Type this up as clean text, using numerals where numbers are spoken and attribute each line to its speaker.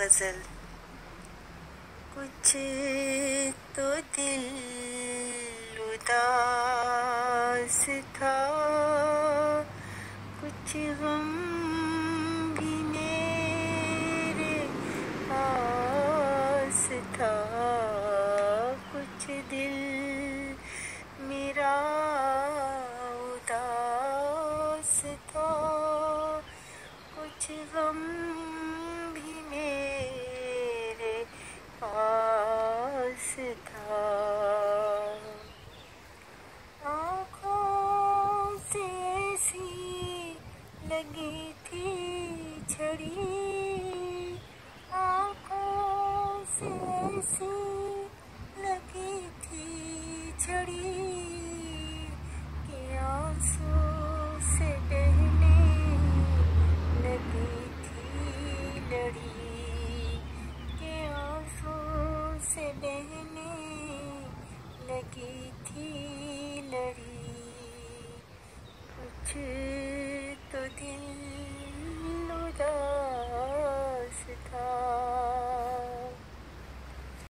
Speaker 1: गज़ल। कुछ तो दिल उदास था, कुछ गम भी मेरे पास था, कुछ दिल मेरा उदास था, कुछ गम भी मेरे पास था। आँखों से ऐसी लगी थी छड़ी, आँखों से ऐसी लगी थी छड़ी कि आंसू से बहने लगी थी लड़ी, के आंसू से बहने लगी थी लड़ी। कुछ